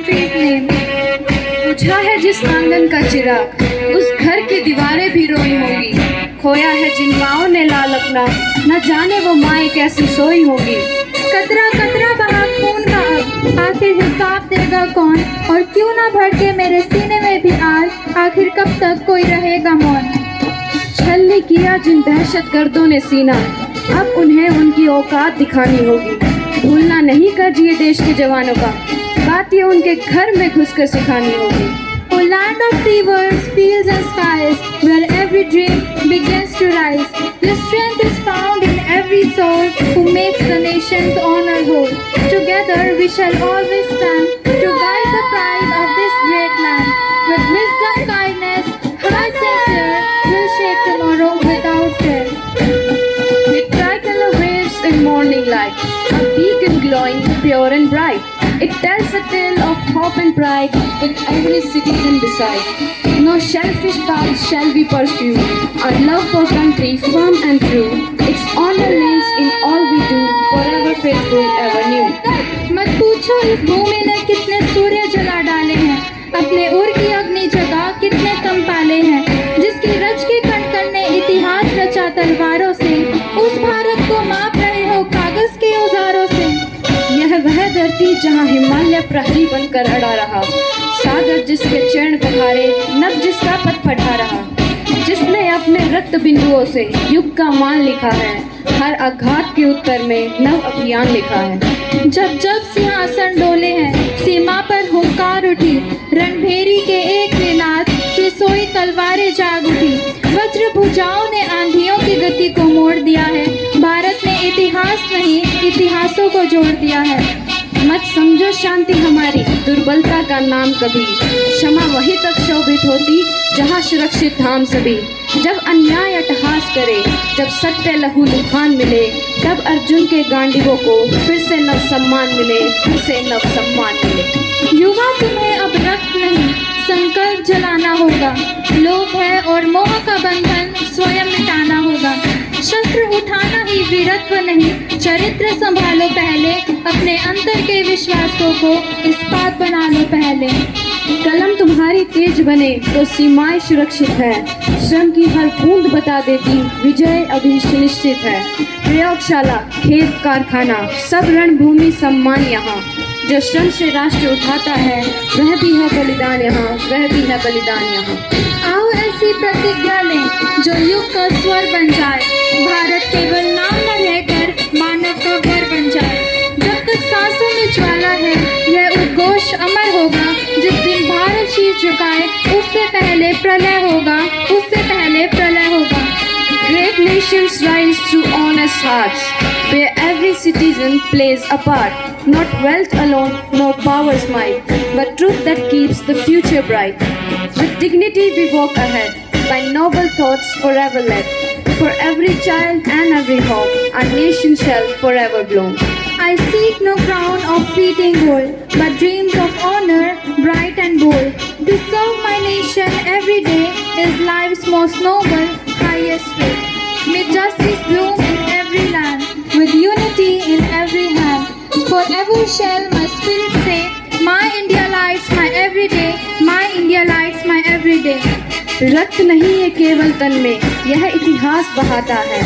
country's name. बुझा है जिस आंगन का चिराग, उस घर की दीवारें भी रोई होंगी। खोया है जिन माँओं ने लाल अपना, न जाने वो माएँ कैसी सोई होंगी। कतरा कतरा बहा खून का अब, आखिर हिसाब देगा कौन? और क्यों ना भड़के मेरे सीने में भी आग, आखिर कब तक कोई रहेगा मौन? छल किया जिन दहशत गर्दों ने सीना, अब उन्हें उनकी औकात दिखानी होगी। भूलना नहीं कर्जिए देश के जवानों का, बात ये उनके घर में घुसकर सिखानी होगी। O land of rivers, fields and skies, where every dream begins to rise. The strength is found in every soul who makes the nation's honor whole. Together we shall always stand to guide the pride of this great land. With wisdom, kindness, heart sincere, we'll shape tomorrow without fear. The tricolor waves in morning light, a beacon glowing pure and bright. It tells a tale of hope and pride with every citizen beside. No selfish paths shall we pursue, our love for country firm and true. Its honor lives in all we do, forever faithful, ever new. मत पूछो इस भूमि ने कितने सूर्य जला डाले हैं, अपने उर की अग्नि जगा कितने कम पाले हैं। जिसकी रच के कण कण ने इतिहास रचा तलवारों से, उस भारत को माप रहे हो कागज के औजारों से। यह वह धरती जहाँ हिमालय प्रहरी बनकर अड़ा रहा, सागर जिसके चरण बहारे, नभ जिसका पथ पढ़ा रहा, जिसने अपने रक्त बिंदुओं से युग का मान लिखा है, हर आघात के उत्तर में नव अभियान लिखा है। जब जब सिंहासन डोले हैं, सीमा पर हुंकार उठी, रणभेरी के एक निनाद से सोई तलवारें जाग उठी। वज्र भुजाओं ने आंधियों की गति को मोड़ दिया है, भारत ने इतिहास नहीं इतिहासों को जोड़ दिया है। मत समझो शांति हमारी दुर्बलता का नाम कभी, क्षमा वहीं तक शोभित होती जहाँ सुरक्षित धाम सभी। जब अन्याय अट्टहास करे, जब सत्य लहू लुभान मिले, तब अर्जुन के गांडीवों को फिर से नव सम्मान मिले, फिर से नव सम्मान मिले। युवा तुम्हें अब रक्त नहीं संकल्प जलाना होगा, लोभ है और मोह का बंधन स्वयं मिटाना होगा। शस्त्र उठाना ही वीरत्व नहीं, चरित्र संभालो पहले, अपने अंतर के विश्वासों को इस्पात बना लो पहले। कलम तुम्हारी तेज बने तो सीमाएं सुरक्षित है, श्रम की हर बूंद बता देती विजय अभी सुनिश्चित है। प्रयोगशाला, खेत, कारखाना, सब रणभूमि सम्मान यहाँ, जो श्रम से राष्ट्र उठाता है वह भी है बलिदान यहाँ, वह भी है बलिदान यहाँ। आओ ऐसी प्रतिज्ञा लें जो युग का स्वर बन जाए, भारत केवल नाम न रहकर मानव का वर बन जाए। जब तक सांसों में ज्वाला है यह उद्घोष अमर होगा, जिस दिन भारत शीश झुकाए उससे पहले प्रलय होगा, उससे पहले प्रलय होगा। Great nations rise through honest hearts, where every citizen plays a part. Not wealth alone, nor power's might, but truth that keeps the future bright. With dignity we walk ahead, by noble thoughts forever led. For every child and every hope, our nation shall forever bloom. I seek no crown of fleeting gold, but dreams of honor, bright and bold. To serve my nation every day is life's most noble, highest way. May justice bloom in every land, with unity in every hand. Forever shall my spirit say, my India lights my every day, my India lights my every day. रक्त नहीं है केवल तन में, यह इतिहास बहाता है,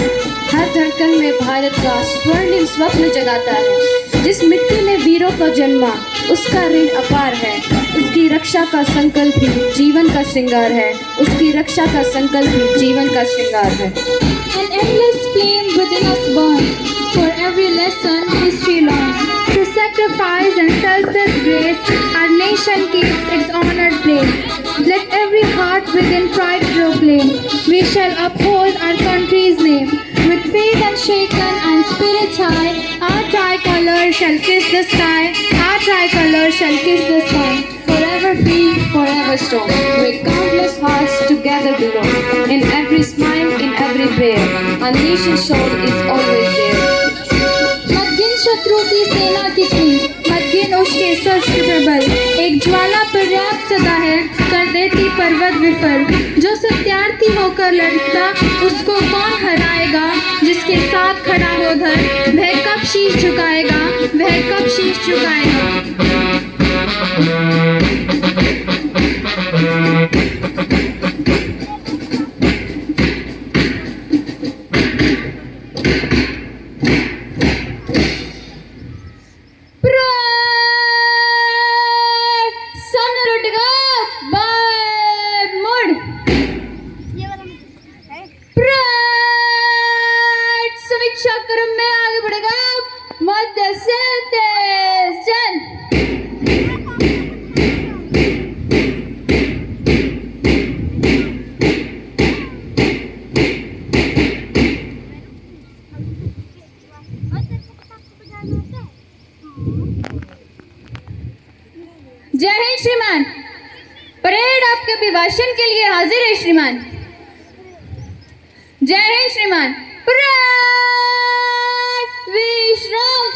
हर धड़कन में भारत का स्वर्णिम स्वप्न जगाता है। जिस मिट्टी में वीरों को जन्मा उसका ऋण अपार है, उसकी रक्षा का संकल्प ही जीवन का श्रृंगार है, उसकी रक्षा का संकल्प ही जीवन का श्रृंगार है। An endless flame within us burns, for every lesson history learns. Through sacrifice and selfless grace, our nation keeps its honored place. Let every heart within pride proclaim, we shall uphold our country's name. With faith unshaken and spirits high, our tricolor shall kiss the sky, our tricolor shall kiss the sky. Forever free, forever strong, with countless hearts together belong. In every smile, in every prayer, our nation's soul is always there. मत शत्रु की सेना कितनी, मत गिन उसके शस्त्र प्रबल, एक ज्वाला पर्याप्त सदा है कर देती पर्वत विफल। जो सत्यार्थी होकर लड़ता उसको कौन हराएगा, जिसके साथ खड़ा हो धर वह कब शीश झुकाएगा, वह कब शीश झुकाएगा। जय हिंद श्रीमान। परेड आपके अभिभाषण के लिए हाजिर है श्रीमान। जय हिंद श्रीमान। परेड विश्राम।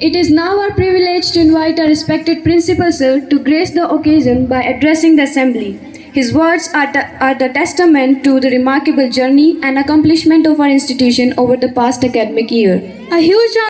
It is now our privilege to invite our respected Principal Sir to grace the occasion by addressing the Assembly. His words are the testament to the remarkable journey and accomplishment of our institution over the past academic year. A huge round